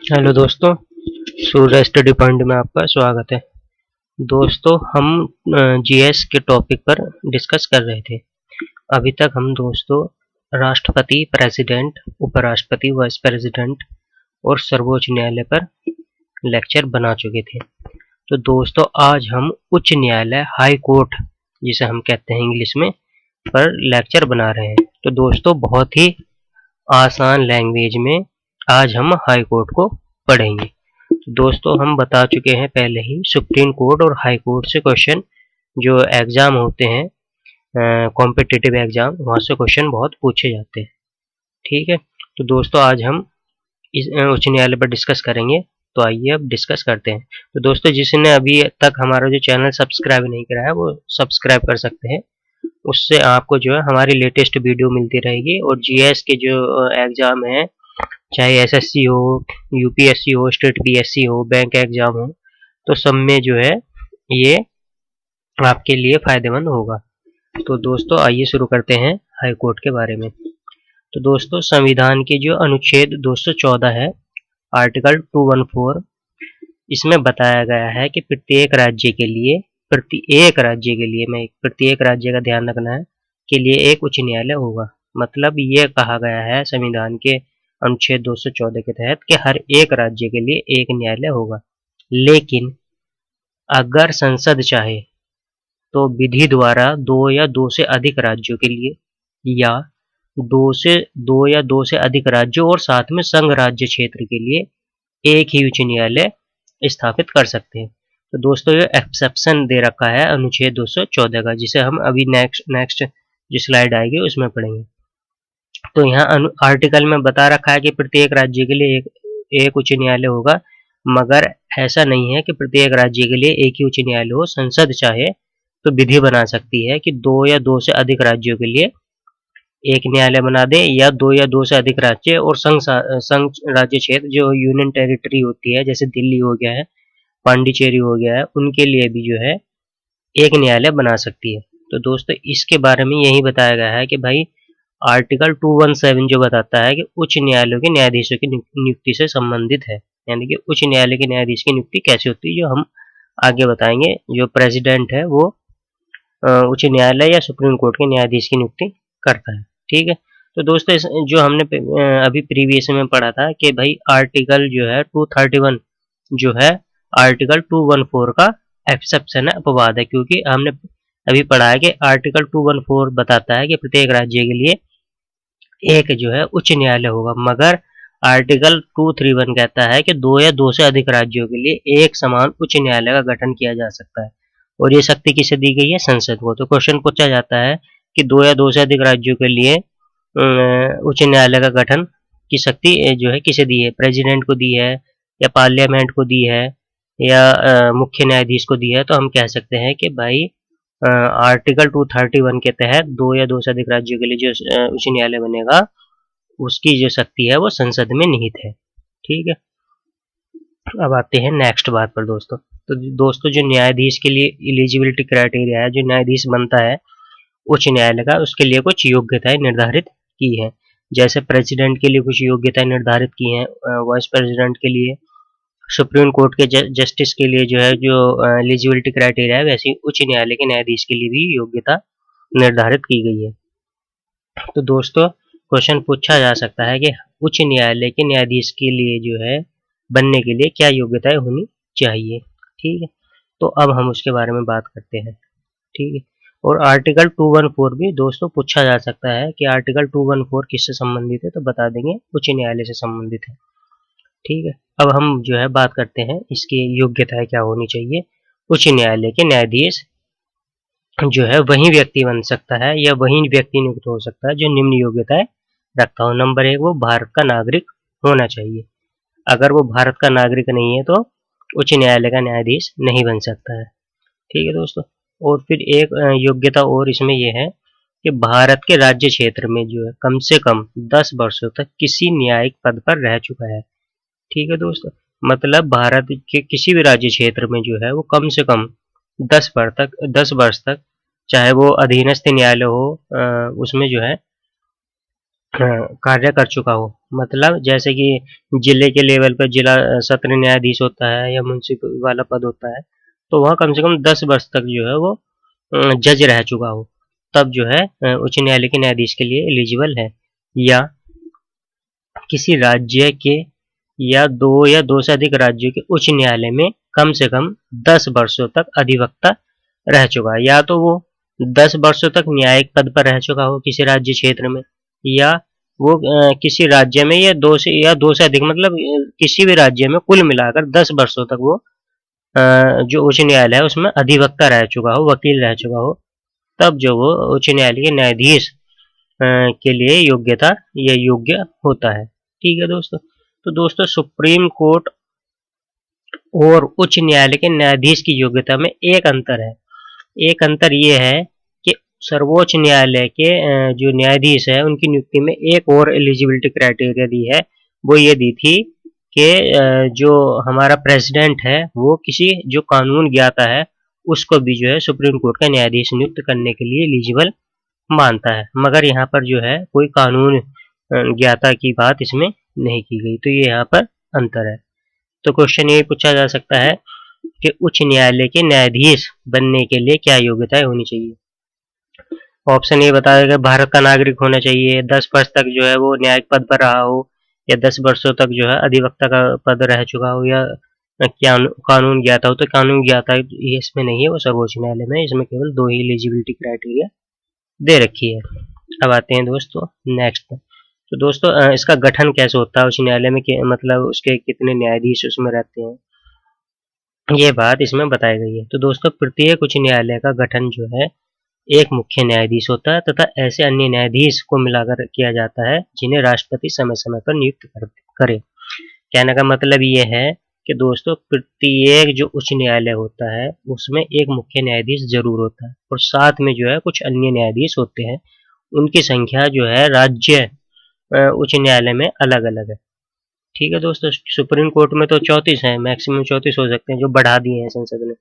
Hello दोस्तों, सूर्य study point में आपका स्वागत है। दोस्तों, हम जीएस के टॉपिक पर डिस्कस कर रहे थे। अभी तक हम दोस्तों राष्ट्रपति, प्रेसिडेंट, उपराष्ट्रपति, वाइस प्रेसिडेंट और सर्वोच्च न्यायालय पर लेक्चर बना चुके थे। तो दोस्तों, आज हम उच्च न्यायालय, हाई कोर्ट जिसे हम कहते हैं इंग्लिश में, पर लेक्चर बना रहे हैं। तो दोस्तों, बहुत ही आसान लैंग्वेज में आज हम हाई कोर्ट को पढ़ेंगे। तो दोस्तों, हम बता चुके हैं पहले ही सुप्रीम कोर्ट और हाई कोर्ट से क्वेश्चन जो एग्जाम होते हैं, कॉम्पिटिटिव एग्जाम, वहाँ से क्वेश्चन बहुत पूछे जाते हैं। ठीक है, तो दोस्तों आज हम इस उच्च न्यायालय पर डिस्कस करेंगे। तो आइए अब डिस्कस करते हैं। तो दोस्तों, जिसने अभी तक हमारा जो चैनल सब्सक्राइब नहीं करा है वो सब्सक्राइब कर सकते हैं। उससे आपको जो है हमारी लेटेस्ट वीडियो मिलती रहेगी। और जीएस के जो एग्जाम है, चाहे एसएससी हो, यूपीएससी हो, स्टेट पीएससी हो, बैंक एग्जाम हो, तो सब में जो है ये आपके लिए फायदेमंद होगा। तो दोस्तों आइए शुरू करते हैं हाई कोर्ट के बारे में। तो दोस्तों, संविधान के जो अनुच्छेद 214 है, आर्टिकल 214, इसमें बताया गया है कि प्रत्येक राज्य के लिए प्रत्येक राज्य का ध्यान रखना है के लिए एक उच्च न्यायालय होगा। मतलब ये कहा गया है संविधान के अनुच्छेद 214 के तहत कि हर एक राज्य के लिए एक न्यायालय होगा। लेकिन अगर संसद चाहे तो विधि द्वारा दो या दो से अधिक राज्यों के लिए, या दो या दो से अधिक राज्यों और साथ में संघ राज्य क्षेत्र के लिए एक ही उच्च न्यायालय स्थापित कर सकते हैं। तो दोस्तों, ये एक्सेप्शन दे रखा है अनुच्छेद 214 का, जिसे हम अभी नेक्स्ट जो स्लाइड आएगी उसमें पढ़ेंगे। तो यहाँ आर्टिकल में बता रखा है कि प्रत्येक राज्य के लिए एक उच्च न्यायालय होगा, मगर ऐसा नहीं है कि प्रत्येक राज्य के लिए एक ही उच्च न्यायालय हो। संसद चाहे तो विधि बना सकती है कि दो या दो से अधिक राज्यों के लिए एक न्यायालय बना दे, या दो या दो से अधिक राज्य और संघ राज्य क्षेत्र जो यूनियन टेरिटरी होती है, जैसे दिल्ली हो गया है, पांडिचेरी हो गया है, उनके लिए भी जो है एक न्यायालय बना सकती है। तो दोस्तों, इसके बारे में यही बताया गया है कि भाई आर्टिकल 217 जो बताता है कि उच्च न्यायालयों के न्यायाधीशों की नियुक्ति से संबंधित है। यानी कि उच्च न्यायालय के न्यायाधीश की नियुक्ति कैसे होती है, जो हम आगे बताएंगे। जो प्रेसिडेंट है वो उच्च न्यायालय या सुप्रीम कोर्ट के न्यायाधीश की नियुक्ति करता है। ठीक है, तो दोस्तों जो हमने अभी प्रीवियस में पढ़ा था कि भाई आर्टिकल जो है 231 जो है आर्टिकल 214 का एक्सेप्शन है, अपवाद है। क्योंकि हमने अभी पढ़ा है कि आर्टिकल 214 बताता है कि प्रत्येक राज्य के लिए एक जो है उच्च न्यायालय होगा, मगर आर्टिकल 231 कहता है कि दो या दो से अधिक राज्यों के लिए एक समान उच्च न्यायालय का गठन किया जा सकता है। और ये शक्ति किसे दी गई है? संसद को। तो क्वेश्चन पूछा जाता है कि दो या दो से अधिक राज्यों के लिए उच्च न्यायालय का गठन की शक्ति जो है किसे दी है? प्रेसिडेंट को दी है, या पार्लियामेंट को दी है, या मुख्य न्यायाधीश को दी है? तो हम कह सकते हैं कि भाई आर्टिकल 231 के तहत दो या दो से अधिक राज्यों के लिए जो उच्च न्यायालय बनेगा, उसकी जो शक्ति है वो संसद में निहित है। ठीक है, अब आते हैं नेक्स्ट बात पर दोस्तों। तो दोस्तों, जो न्यायाधीश के लिए एलिजिबिलिटी क्राइटेरिया है, जो न्यायाधीश बनता है उच्च न्यायालय का, उसके लिए कुछ योग्यताएं निर्धारित की है। जैसे प्रेसिडेंट के लिए कुछ योग्यताएं निर्धारित की हैं, वाइस प्रेसिडेंट के लिए, सुप्रीम कोर्ट के जस्टिस के लिए जो है जो एलिजिबिलिटी क्राइटेरिया है, वैसे उच्च न्यायालय के न्यायाधीश के लिए भी योग्यता निर्धारित की गई है। तो दोस्तों, क्वेश्चन पूछा जा सकता है कि उच्च न्यायालय के न्यायाधीश के लिए जो है बनने के लिए क्या योग्यताएं होनी चाहिए। ठीक है, तो अब हम उसके बारे में बात करते हैं। ठीक है, और आर्टिकल 214 भी दोस्तों पूछा जा सकता है कि आर्टिकल 214 किससे संबंधित है, तो बता देंगे उच्च न्यायालय से संबंधित है। ठीक है, अब हम जो है बात करते हैं इसकी योग्यताएं क्या होनी चाहिए। उच्च न्यायालय के न्यायाधीश जो है वही व्यक्ति बन सकता है, या वही व्यक्ति नियुक्त हो सकता है जो निम्न योग्यताएं रखता हो। नंबर 1, वो भारत का नागरिक होना चाहिए। अगर वो भारत का नागरिक नहीं है तो उच्च न्यायालय का न्यायाधीश नहीं बन सकता है। ठीक है दोस्तों, और फिर एक योग्यता और इसमें यह है कि भारत के राज्य क्षेत्र में जो है कम से कम 10 वर्षों तक किसी न्यायिक पद पर रह चुका है। ठीक है दोस्तों, मतलब भारत के किसी भी राज्य क्षेत्र में जो है वो कम से कम 10 वर्ष तक, चाहे वो अधीनस्थ न्यायालय हो, उसमें जो है कार्य कर चुका हो। मतलब जैसे कि जिले के लेवल पर जिला सत्र न्यायाधीश होता है या मुंसिपल वाला पद होता है, तो वह कम से कम 10 वर्ष तक जो है वो जज रह चुका हो, तब जो है उच्च न्यायालय के न्यायाधीश के लिए एलिजिबल है। या किसी राज्य के या दो से अधिक राज्यों के उच्च न्यायालय में कम से कम 10 वर्षों तक अधिवक्ता रह चुका है, या तो वो 10 वर्षों तक न्यायिक पद पर रह चुका हो किसी राज्य क्षेत्र में, या वो किसी राज्य में या दो से अधिक मतलब किसी भी राज्य में कुल मिलाकर 10 वर्षों तक वो जो उच्च न्यायालय है उसमें अधिवक्ता रह चुका हो, वकील रह चुका हो, तब जो वो उच्च न्यायालय के न्यायाधीश के लिए योग्यता या योग्य होता है। ठीक है दोस्तों। तो दोस्तों सुप्रीम कोर्ट और उच्च न्यायालय के न्यायाधीश की योग्यता में एक अंतर है। एक अंतर ये है कि सर्वोच्च न्यायालय के जो न्यायाधीश है उनकी नियुक्ति में एक और एलिजिबिलिटी क्राइटेरिया दी है। वो ये दी थी कि जो हमारा प्रेसिडेंट है वो किसी जो कानून ज्ञाता है उसको भी जो है सुप्रीम कोर्ट का न्यायाधीश नियुक्त करने के लिए एलिजिबल मानता है, मगर यहाँ पर जो है कोई कानून ज्ञाता की बात इसमें नहीं की गई। तो ये यहाँ पर अंतर है। तो क्वेश्चन ये पूछा जा सकता है कि उच्च न्यायालय के न्यायाधीश बनने के लिए क्या योग्यताएं होनी चाहिए। ऑप्शन ए बताया गया भारत का नागरिक होना चाहिए, 10 वर्ष तक जो है वो न्यायिक पद पर रहा हो, या 10 वर्षों तक जो है अधिवक्ता का पद रह चुका हो, या क्या कानून ज्ञाता हो। तो कानून ज्ञाता ये इसमें नहीं है, वो सर्वोच्च न्यायालय में, इसमें केवल 2 ही एलिजिबिलिटी क्राइटेरिया दे रखी है। अब आते हैं दोस्तों नेक्स्ट। तो दोस्तों इसका गठन कैसे होता है उच्च न्यायालय में, मतलब उसके कितने न्यायाधीश उसमें रहते हैं, ये बात इसमें बताई गई है। तो दोस्तों प्रत्येक उच्च न्यायालय का गठन जो है एक मुख्य न्यायाधीश होता है तथा ऐसे अन्य न्यायाधीश को मिलाकर किया जाता है जिन्हें राष्ट्रपति समय समय पर नियुक्त करे। कहने का मतलब ये है कि दोस्तों प्रत्येक जो उच्च न्यायालय होता है उसमें एक मुख्य न्यायाधीश जरूर होता है और साथ में जो है कुछ अन्य न्यायाधीश होते हैं। उनकी संख्या जो है राज्य उच्च न्यायालय में अलग अलग है। ठीक है दोस्तों। सुप्रीम कोर्ट में तो 34 है, मैक्सिमम 34 हो सकते हैं जो बढ़ा दिए हैं संसद ने,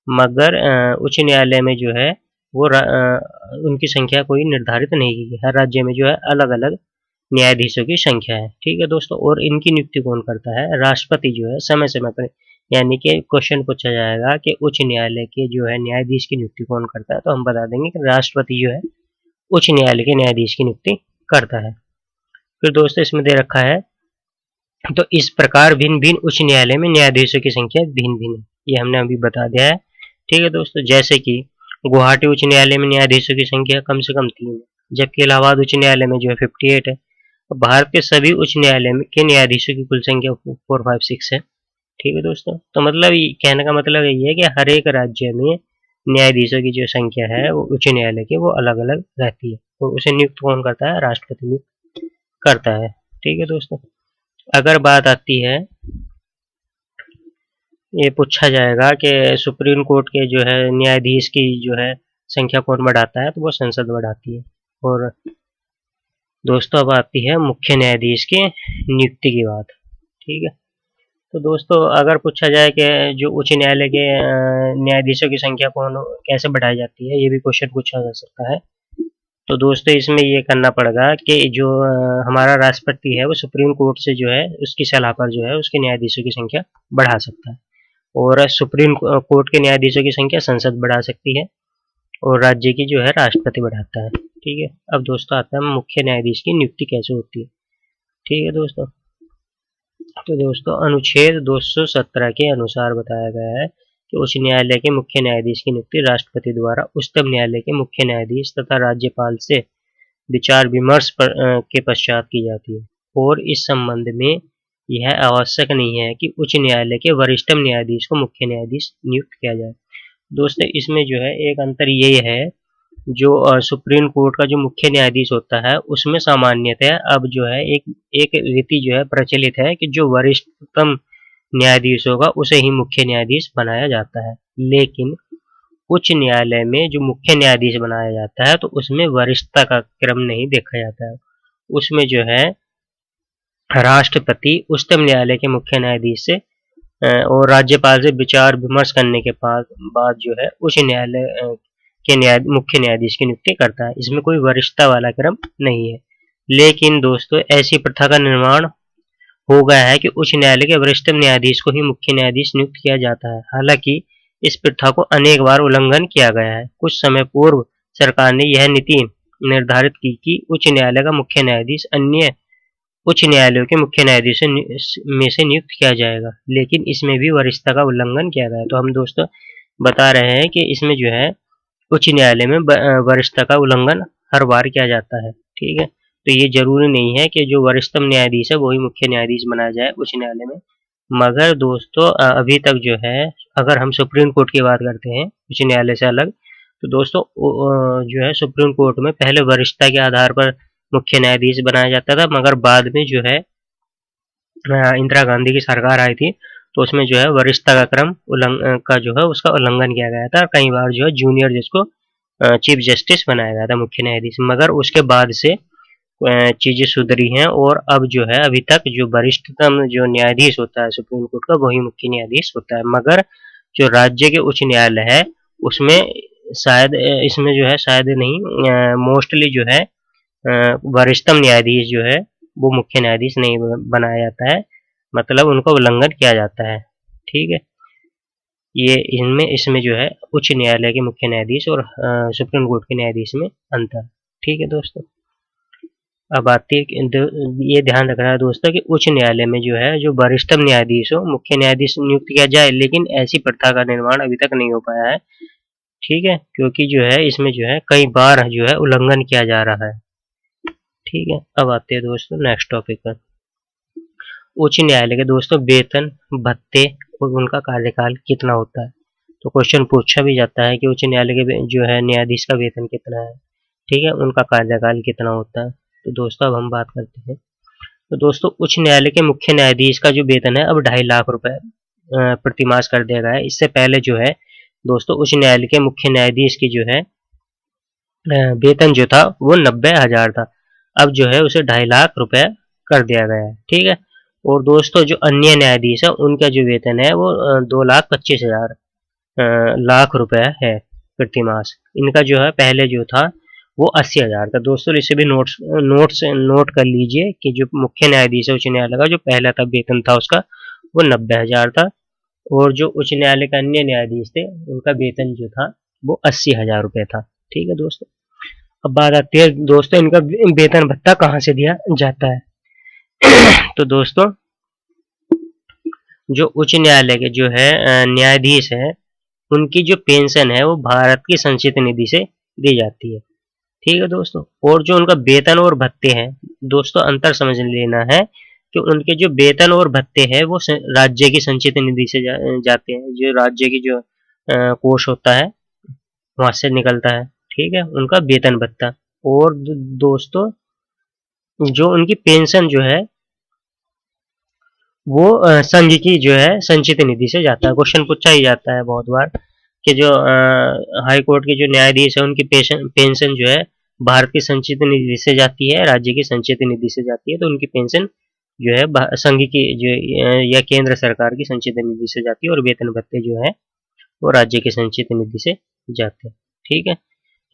मगर उच्च न्यायालय में जो है वो उनकी संख्या कोई निर्धारित नहीं की गई। हर राज्य में जो है अलग अलग न्यायाधीशों की संख्या है। ठीक है दोस्तों। और इनकी नियुक्ति कौन करता है, राष्ट्रपति जो है समय समय पर, यानी कि क्वेश्चन पूछा जाएगा कि उच्च न्यायालय के जो है न्यायाधीश की नियुक्ति कौन करता है, तो हम बता देंगे कि राष्ट्रपति जो है उच्च न्यायालय के न्यायाधीश की नियुक्ति करता है। फिर दोस्तों इसमें दे रखा है, तो इस प्रकार भिन्न भिन्न उच्च न्यायालय में न्यायाधीशों की संख्या भिन्न भिन्न है, ये हमने अभी बता दिया है। ठीक है दोस्तों। जैसे कि गुवाहाटी उच्च न्यायालय में न्यायाधीशों की संख्या कम से कम 3 है, जबकि इलाहाबाद उच्च न्यायालय में जो है 58 है। भारत के सभी उच्च न्यायालय के न्यायाधीशों की कुल संख्या 456 है। ठीक है दोस्तों। तो मतलब कहने का मतलब ये है कि हर एक राज्य में न्यायाधीशों की जो संख्या है वो उच्च न्यायालय की वो अलग अलग रहती है, और उसे नियुक्त कौन करता है, राष्ट्रपति नियुक्त करता है। ठीक है दोस्तों। अगर बात आती है, ये पूछा जाएगा कि सुप्रीम कोर्ट के जो है न्यायाधीश की जो है संख्या कौन बढ़ाता है, तो वो संसद बढ़ाती है। और दोस्तों अब आती है मुख्य न्यायाधीश की नियुक्ति की बात। ठीक है। तो दोस्तों अगर पूछा जाए कि जो उच्च न्यायालय के न्यायाधीशों की संख्या कौन कैसे बढ़ाई जाती है, ये भी क्वेश्चन पूछा जा सकता है। तो दोस्तों इसमें ये करना पड़ेगा कि जो हमारा राष्ट्रपति है वो सुप्रीम कोर्ट से जो है उसकी सलाह पर जो है उसके न्यायाधीशों की संख्या बढ़ा सकता है, और सुप्रीम कोर्ट के न्यायाधीशों की संख्या संसद बढ़ा सकती है, और राज्य की जो है राष्ट्रपति बढ़ाता है। ठीक है। अब दोस्तों आता है मुख्य न्यायाधीश की नियुक्ति कैसे होती है। ठीक है दोस्तों। तो दोस्तों अनुच्छेद 217 के अनुसार बताया गया है कि उच्च न्यायालय के मुख्य न्यायाधीश की नियुक्ति राष्ट्रपति द्वारा उच्चतम न्यायालय के मुख्य न्यायाधीश तथा राज्यपाल से विचार विमर्श के पश्चात की जाती है, और इस संबंध में यह आवश्यक नहीं है कि उच्च न्यायालय के वरिष्ठतम न्यायाधीश को मुख्य न्यायाधीश नियुक्त किया जाए। दोस्तों इसमें जो है एक अंतर ये है, जो सुप्रीम कोर्ट का जो मुख्य न्यायाधीश होता है उसमें सामान्यतः अब जो है एक रीति जो है प्रचलित है कि जो वरिष्ठतम न्यायाधीश होगा उसे ही मुख्य न्यायाधीश बनाया जाता है। लेकिन उच्च न्यायालय में जो मुख्य न्यायाधीश बनाया जाता है तो उसमें वरिष्ठता का क्रम नहीं देखा जाता है। उसमें जो है राष्ट्रपति उच्चतम न्यायालय के मुख्य न्यायाधीश से और राज्यपाल से विचार विमर्श करने के बाद जो है उच्च न्यायालय के मुख्य न्यायाधीश की नियुक्ति करता है। इसमें कोई वरिष्ठता वाला क्रम नहीं है। लेकिन दोस्तों ऐसी प्रथा का निर्माण हो गया है कि उच्च न्यायालय के वरिष्ठ न्यायाधीश को ही मुख्य न्यायाधीश नियुक्त किया जाता है। हालांकि इस प्रथा को अनेक बार उल्लंघन किया गया है। कुछ समय पूर्व सरकार ने यह नीति निर्धारित की कि उच्च न्यायालय का मुख्य न्यायाधीश अन्य उच्च न्यायालयों के मुख्य न्यायाधीशों में से नियुक्त किया जाएगा, लेकिन इसमें भी वरिष्ठता का उल्लंघन किया गया है। तो हम दोस्तों बता रहे हैं कि इसमें जो है उच्च न्यायालय में वरिष्ठता का उल्लंघन हर बार किया जाता है। ठीक है, तो ये जरूरी नहीं है कि जो वरिष्ठतम न्यायाधीश है वही मुख्य न्यायाधीश बनाया जाए उच्च न्यायालय में। मगर दोस्तों अभी तक जो है, अगर हम सुप्रीम कोर्ट की बात करते हैं उच्च न्यायालय से अलग, तो दोस्तों जो है सुप्रीम कोर्ट में पहले वरिष्ठता के आधार पर मुख्य न्यायाधीश बनाया जाता था, मगर बाद में जो है इंदिरा गांधी की सरकार आई थी तो उसमें जो है वरिष्ठता का क्रम का जो है उसका उल्लंघन किया गया था। कई बार जो है जूनियर जज को चीफ जस्टिस बनाया गया था मुख्य न्यायाधीश, मगर उसके बाद से चीजें सुधरी हैं और अब जो है अभी तक जो वरिष्ठतम जो न्यायाधीश होता है सुप्रीम कोर्ट का वही मुख्य न्यायाधीश होता है। मगर जो राज्य के उच्च न्यायालय है उसमें शायद इसमें जो है शायद नहीं, मोस्टली जो है वरिष्ठतम न्यायाधीश जो है वो मुख्य न्यायाधीश नहीं बनाया जाता है, मतलब उनका उल्लंघन किया जाता है। ठीक है, ये इसमें जो है उच्च न्यायालय के मुख्य न्यायाधीश और सुप्रीम कोर्ट के न्यायाधीश में अंतर। ठीक है दोस्तों, अब आती है ये ध्यान रखना है दोस्तों कि उच्च न्यायालय में जो है जो वरिष्ठतम न्यायाधीश हो मुख्य न्यायाधीश नियुक्त किया जाए, लेकिन ऐसी प्रथा का निर्माण अभी तक नहीं हो पाया है। ठीक है, क्योंकि जो है इसमें जो है कई बार जो है उल्लंघन किया जा रहा है। ठीक है, अब आते हैं दोस्तों नेक्स्ट टॉपिक पर। उच्च न्यायालय के दोस्तों वेतन भत्ते और उनका कार्यकाल कितना होता है। तो क्वेश्चन पूछा भी जाता है कि उच्च न्यायालय के जो है न्यायाधीश का वेतन कितना है, ठीक है, उनका कार्यकाल कितना होता है। तो दोस्तों अब हम बात करते हैं। तो दोस्तों उच्च न्यायालय के मुख्य न्यायाधीश का जो वेतन है अब 2.5 लाख रुपए प्रतिमास कर दिया गया है। इससे पहले जो है दोस्तों उच्च न्यायालय के मुख्य न्यायाधीश की जो है वेतन जो था वो 90,000 था। अब जो है उसे 2.5 लाख रुपए कर दिया गया है। ठीक है, और दोस्तों जो अन्य न्यायाधीश है उनका जो वेतन है वो 2,25,000 लाख रुपए है प्रतिमास। इनका जो है पहले जो था वो 80,000 था। दोस्तों इसे भी नोट कर लीजिए कि जो मुख्य न्यायाधीश है उच्च न्यायालय का जो पहला था वेतन था उसका वो 90,000 था, और जो उच्च न्यायालय के अन्य न्यायाधीश थे उनका वेतन जो था वो 80,000 रुपए था। ठीक है दोस्तों, अब बात आती है दोस्तों इनका वेतन भत्ता कहाँ से दिया जाता है। तो दोस्तों जो उच्च न्यायालय के जो है न्यायाधीश है उनकी जो पेंशन है वो भारत की संचित निधि से दी जाती है। ठीक है दोस्तों, और जो उनका वेतन और भत्ते हैं दोस्तों अंतर समझ लेना है कि उनके जो वेतन और भत्ते हैं वो राज्य की संचित निधि से जाते हैं, जो राज्य की जो कोष होता है वहां से निकलता है। ठीक है, उनका वेतन भत्ता। और दोस्तों जो उनकी पेंशन जो है वो संघ की जो है संचित निधि से जाता है। क्वेश्चन पूछा ही जाता है बहुत बार कि जो हाई कोर्ट के जो न्यायाधीश है उनकी पेंशन जो है भारत की संचित निधि से जाती है, राज्य की संचित निधि से जाती है। तो उनकी पेंशन जो है संघ की जो या केंद्र सरकार की संचित निधि से जाती है, और वेतन भत्ते जो है वो राज्य की संचित निधि से जाते हैं। ठीक है,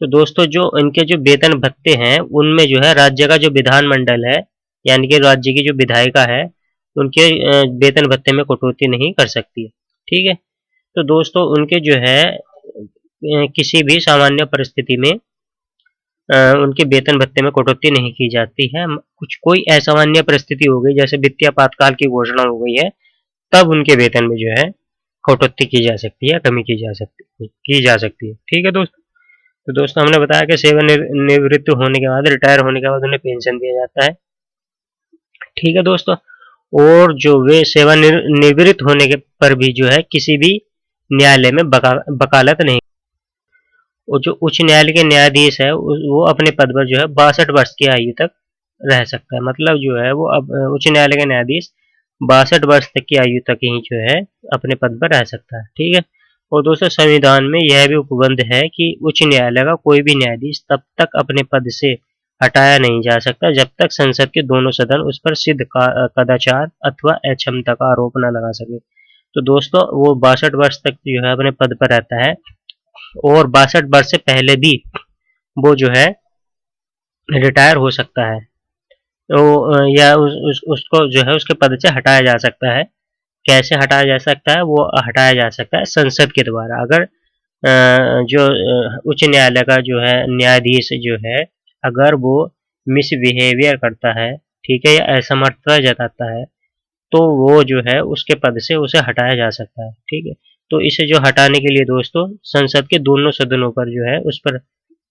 तो दोस्तों जो इनके जो वेतन भत्ते हैं उनमें जो है राज्य का जो विधानमंडल है यानी कि राज्य की जो विधायिका है उनके वेतन भत्ते में कटौती नहीं कर सकती है। ठीक है, तो दोस्तों उनके जो है किसी भी सामान्य परिस्थिति में उनके वेतन भत्ते में कटौती नहीं की जाती है। कुछ कोई असामान्य परिस्थिति हो गई जैसे वित्तीय आपातकाल की घोषणा हो गई है तब उनके वेतन में जो है कटौती की जा सकती है, कमी की जा सकती है। ठीक है दोस्तों, तो दोस्तों हमने बताया कि सेवानिवृत्त होने के बाद, रिटायर होने के बाद उन्हें पेंशन दिया जाता है। ठीक है दोस्तों, और जो वे सेवानिवृत्त होने के पर भी जो है किसी भी न्यायालय में वकालत नहीं। और जो उच्च न्यायालय के न्यायाधीश है वो अपने पद पर जो है 62 वर्ष की आयु तक रह सकता है। मतलब जो है वो अब उच्च न्यायालय का न्यायाधीश 62 वर्ष तक की आयु तक ही जो है अपने पद पर रह सकता है। ठीक है, और दोस्तों संविधान में यह भी उपबंध है कि उच्च न्यायालय का कोई भी न्यायाधीश तब तक अपने पद से हटाया नहीं जा सकता जब तक संसद के दोनों सदन उस पर सिद्ध कदाचार अथवा अक्षमता का आरोप न लगा सके। तो दोस्तों वो 62 वर्ष तक जो है अपने पद पर रहता है, और 62 वर्ष से पहले भी वो जो है रिटायर हो सकता है। या उसको जो है उसके पद से हटाया जा सकता है। कैसे हटाया जा सकता है? वो हटाया जा सकता है संसद के द्वारा। अगर जो उच्च न्यायालय का जो है न्यायाधीश जो है, अगर वो मिसबिहेवियर करता है, ठीक है, या असमर्थता जताता है, तो वो जो है उसके पद से उसे हटाया जा सकता है। ठीक है, तो इसे जो हटाने के लिए दोस्तों संसद के दोनों सदनों पर जो है उस पर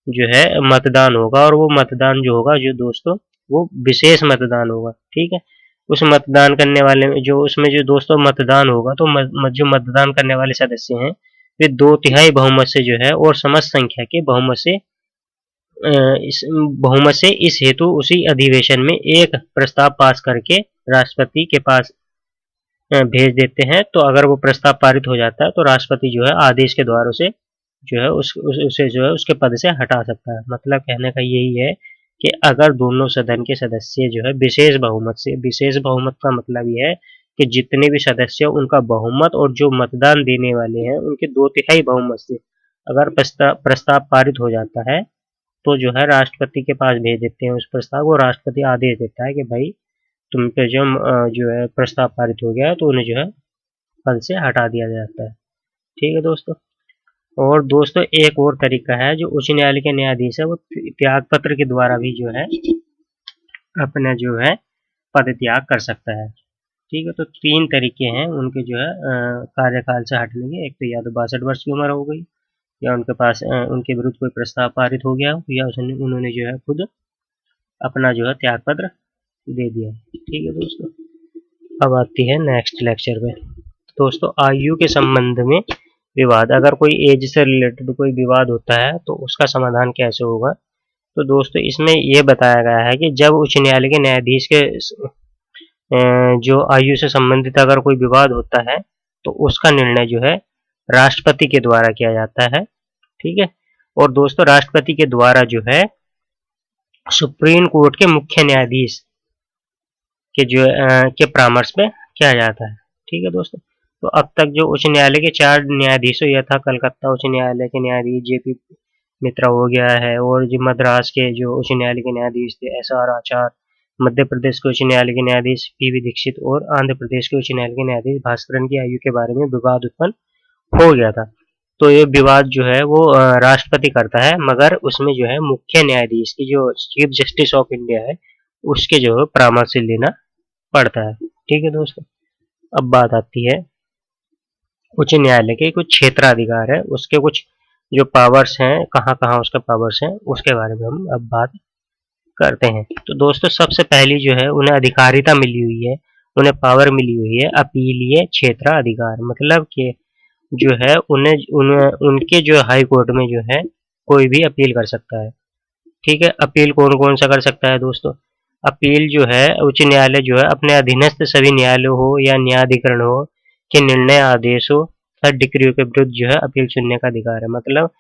जो है मतदान होगा, और वो मतदान जो होगा जो दोस्तों वो विशेष मतदान होगा। ठीक है, उस मतदान करने वाले में जो उसमें जो दोस्तों मतदान होगा, तो जो मतदान करने वाले सदस्य हैं वे 2/3 बहुमत से जो है और समस्त संख्या के बहुमत से इस हेतु उसी अधिवेशन में एक प्रस्ताव पास करके राष्ट्रपति के पास भेज देते हैं। तो अगर वो प्रस्ताव पारित हो जाता है तो राष्ट्रपति जो है आदेश के द्वारा उसे जो है उसे जो है उसके पद से हटा सकता है। मतलब कहने का यही है कि अगर दोनों सदन के सदस्य जो है विशेष बहुमत का मतलब ये है कि जितने भी सदस्य उनका बहुमत और जो मतदान देने वाले हैं उनके 2/3 बहुमत से अगर प्रस्ताव पारित हो जाता है, तो जो है राष्ट्रपति के पास भेज देते हैं उस प्रस्ताव को। राष्ट्रपति आदेश देता है कि भाई तुम पे जो है प्रस्ताव पारित हो गया है, तो उन्हें जो है पद से हटा दिया जाता है। ठीक है दोस्तों। और दोस्तों एक और तरीका है, जो उच्च न्यायालय के न्यायाधीश है वो त्याग पत्र के द्वारा भी जो है अपना जो है पद त्याग कर सकता है। ठीक है, तो 3 तरीके हैं उनके जो है कार्यकाल से हटने के। एक तो या तो 62 वर्ष की उम्र हो गई, या उनके पास उनके विरुद्ध कोई प्रस्ताव पारित हो गया हो, या उन्होंने जो है खुद अपना जो है त्याग पत्र दे दिया। ठीक है दोस्तों, अब आती है नेक्स्ट लेक्चर में। दोस्तों आयु के संबंध में विवाद, अगर कोई एज से रिलेटेड कोई विवाद होता है तो उसका समाधान कैसे होगा? तो दोस्तों इसमें ये बताया गया है कि जब उच्च न्यायालय के न्यायाधीश के जो आयु से संबंधित अगर कोई विवाद होता है तो उसका निर्णय जो है राष्ट्रपति के द्वारा किया जाता है। ठीक है, और दोस्तों राष्ट्रपति के द्वारा जो है सुप्रीम कोर्ट के मुख्य न्यायाधीश के जो के परामर्श में किया जाता है। ठीक है दोस्तों, तो अब तक जो उच्च न्यायालय के 4 न्यायाधीशों यथा कलकत्ता उच्च न्यायालय के न्यायाधीश जेपी मित्रा हो गया है, और जो मद्रास के जो उच्च न्यायालय के न्यायाधीश थे एसआर आचार्य, मध्य प्रदेश के उच्च न्यायालय के न्यायाधीश पीवी दीक्षित और आंध्र प्रदेश के उच्च न्यायालय के न्यायाधीश भास्करन की आयु के बारे में विवाद उत्पन्न हो गया था। तो ये विवाद जो है वो राष्ट्रपति करता है, मगर उसमें जो है मुख्य न्यायाधीश की जो चीफ जस्टिस ऑफ इंडिया है उसके जो है परामर्श से लेना पड़ता है। ठीक है दोस्तों, अब बात आती है उच्च न्यायालय के कुछ क्षेत्राधिकार है, उसके कुछ जो पावर्स हैं, कहाँ-कहाँ उसके पावर्स हैं, उसके बारे में हम अब बात करते हैं। तो दोस्तों सबसे पहली जो है उन्हें अधिकारिता मिली हुई है, उन्हें पावर मिली हुई है अपीलीय क्षेत्राधिकार। मतलब कि जो है उनके जो हाई कोर्ट में जो है कोई भी अपील कर सकता है। ठीक है, अपील कौन-कौन सा कर सकता है दोस्तों? अपील जो है उच्च न्यायालय जो है अपने अधीनस्थ सभी न्यायालय हो या न्यायाधिकरण हो के निर्णय आदेश हो या डिक्रियों के विरुद्ध जो है अपील सुनने का अधिकार है। मतलब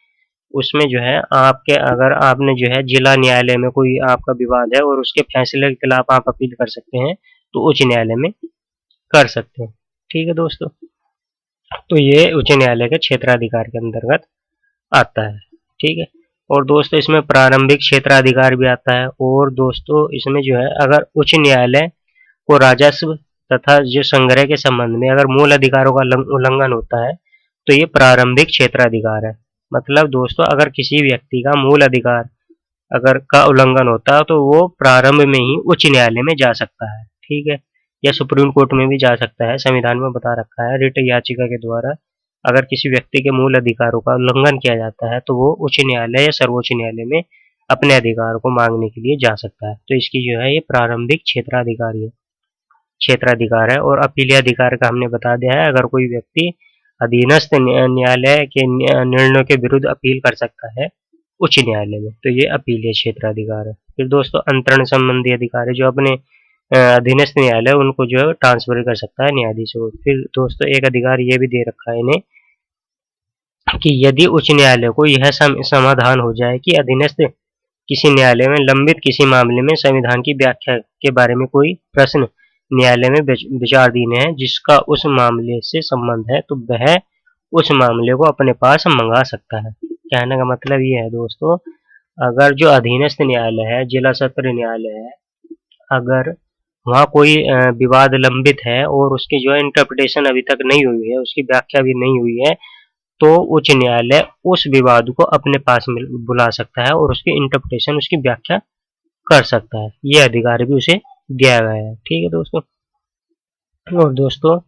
उसमें जो है आपके अगर आपने जो है जिला न्यायालय में कोई आपका विवाद है और उसके फैसले के खिलाफ आप अपील कर सकते हैं, तो उच्च न्यायालय में कर सकते हैं। ठीक है दोस्तों, तो ये उच्च न्यायालय के क्षेत्राधिकार के अंतर्गत आता है। ठीक है, और दोस्तों इसमें प्रारंभिक क्षेत्राधिकार भी आता है। और दोस्तों इसमें जो है अगर उच्च न्यायालय को राजस्व तथा जो संग्रह के संबंध में अगर मूल अधिकारों का उल्लंघन होता है तो ये प्रारंभिक क्षेत्राधिकार है। मतलब दोस्तों अगर किसी व्यक्ति का मूल अधिकार अगर का उल्लंघन होता है तो वो प्रारंभ में ही उच्च न्यायालय में जा सकता है। ठीक है, या सुप्रीम कोर्ट में भी जा सकता है। संविधान में बता रखा है रिट याचिका के द्वारा अगर किसी व्यक्ति के मूल अधिकारों का उल्लंघन किया जाता है तो वो उच्च न्यायालय या सर्वोच्च न्यायालय में अपने अधिकार को मांगने के लिए जा सकता है। तो इसकी जो है ये प्रारंभिक क्षेत्राधिकार है। और अपीलीय अधिकार का हमने बता दिया है, अगर कोई व्यक्ति अधीनस्थ न्यायालय के निर्णयों के विरुद्ध अपील कर सकता है उच्च न्यायालय में, तो ये अपीलीय क्षेत्राधिकार है। फिर दोस्तों अंतरण संबंधी अधिकार है, जो अपने अधीनस्थ न्यायालय उनको जो है ट्रांसफर कर सकता है न्यायाधीशों को। फिर दोस्तों एक अधिकार ये भी दे रखा है इन्हें कि यदि उच्च न्यायालय को यह समाधान हो जाए कि अधीनस्थ किसी न्यायालय में लंबित किसी मामले में संविधान की व्याख्या के बारे में कोई प्रश्न न्यायालय में विचाराधीन है जिसका उस मामले से संबंध है, तो वह उस मामले को अपने पास मंगा सकता है। कहने का मतलब ये है दोस्तों, अगर जो अधीनस्थ न्यायालय है, जिला सत्र न्यायालय है, अगर वहाँ कोई विवाद लंबित है और उसकी जो है इंटरप्रिटेशन अभी तक नहीं हुई है, उसकी व्याख्या भी नहीं हुई है, तो उच्च न्यायालय उस विवाद को अपने पास में बुला सकता है और उसकी इंटरप्रिटेशन, उसकी व्याख्या कर सकता है। ये अधिकार भी उसे दिया गया है। ठीक है दोस्तों। और दोस्तों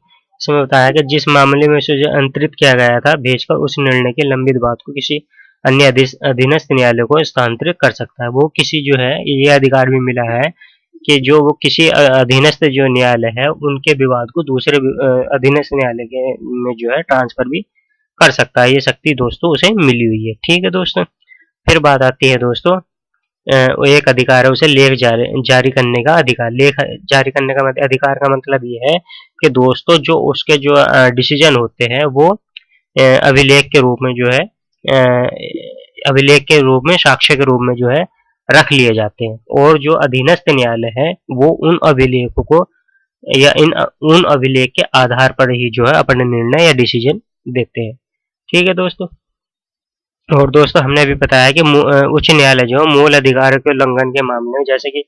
इसमें बताया कि जिस मामले में उसे जो अंतरित किया गया था भेजकर उस निर्णय की लंबित बात को किसी अन्य अधीनस्थ न्यायालय को स्थानांतरित कर सकता है। वो किसी जो है ये अधिकार भी मिला है कि जो वो किसी अधीनस्थ जो न्यायालय है उनके विवाद को दूसरे अधीनस्थ न्यायालय के में जो है ट्रांसफर भी कर सकता है। ये शक्ति दोस्तों उसे मिली हुई है। ठीक है दोस्तों। फिर बात आती है दोस्तों एक अधिकार है उसे लेख जारी करने का अधिकार। लेख जारी करने का अधिकार का मतलब ये है कि दोस्तों जो उसके जो डिसीजन होते हैं वो अभिलेख के रूप में जो है अभिलेख के रूप में, साक्ष्य के रूप में जो है रख लिए जाते हैं और जो अधीनस्थ न्यायालय है वो उन अभिलेखों को या उन अभिलेख के आधार पर ही जो है अपने निर्णय या डिसीजन देते हैं। ठीक है दोस्तों। और दोस्तों हमने अभी बताया कि उच्च न्यायालय जो मूल अधिकारों के उल्लंघन के मामले में जैसे कि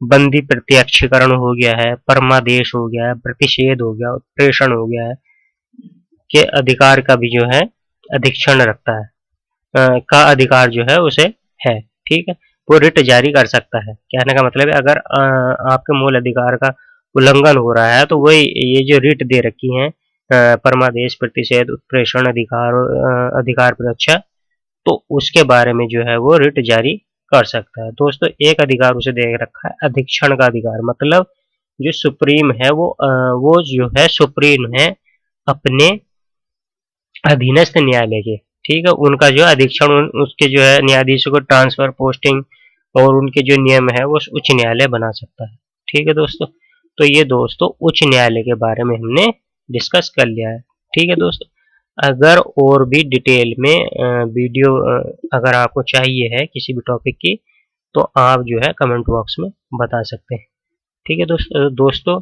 बंदी प्रत्यक्षीकरण हो गया है, परमादेश हो गया है, प्रतिषेध हो गया, उत्प्रेषण हो गया है, के अधिकार का भी जो है अधीक्षण रखता है, का अधिकार जो है उसे है। ठीक है। वो रिट जारी कर सकता है। कहने का मतलब है अगर आपके मूल अधिकार का उल्लंघन हो रहा है तो वही ये जो रिट दे रखी है परमादेश, प्रतिषेध, उत्प्रेषण अधिकार, अधिकार परीक्षा, तो उसके बारे में जो है वो रिट जारी कर सकता है। दोस्तों एक अधिकार उसे दे रखा है अधीक्षण का अधिकार, मतलब जो सुप्रीम है वो जो है सुप्रीम है अपने अधीनस्थ न्यायालय के। ठीक है। उनका जो अधीक्षण उसके जो है न्यायाधीशों को ट्रांसफर, पोस्टिंग और उनके जो नियम है वो उच्च न्यायालय बना सकता है। ठीक है दोस्तों। तो ये दोस्तों उच्च न्यायालय के बारे में हमने डिस्कस कर लिया है। ठीक है दोस्तों। अगर और भी डिटेल में वीडियो अगर आपको चाहिए है किसी भी टॉपिक की तो आप जो है कमेंट बॉक्स में बता सकते हैं। ठीक है दोस्तों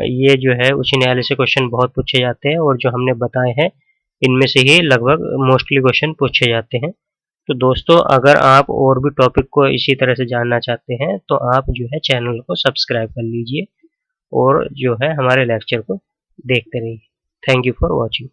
ये जो है उच्च न्यायालय से क्वेश्चन बहुत पूछे जाते हैं और जो हमने बताए हैं इनमें से ही लगभग मोस्टली क्वेश्चन पूछे जाते हैं। तो दोस्तों अगर आप और भी टॉपिक को इसी तरह से जानना चाहते हैं तो आप जो है चैनल को सब्सक्राइब कर लीजिए और जो है हमारे लेक्चर को देखते रहिए। Thank you for watching.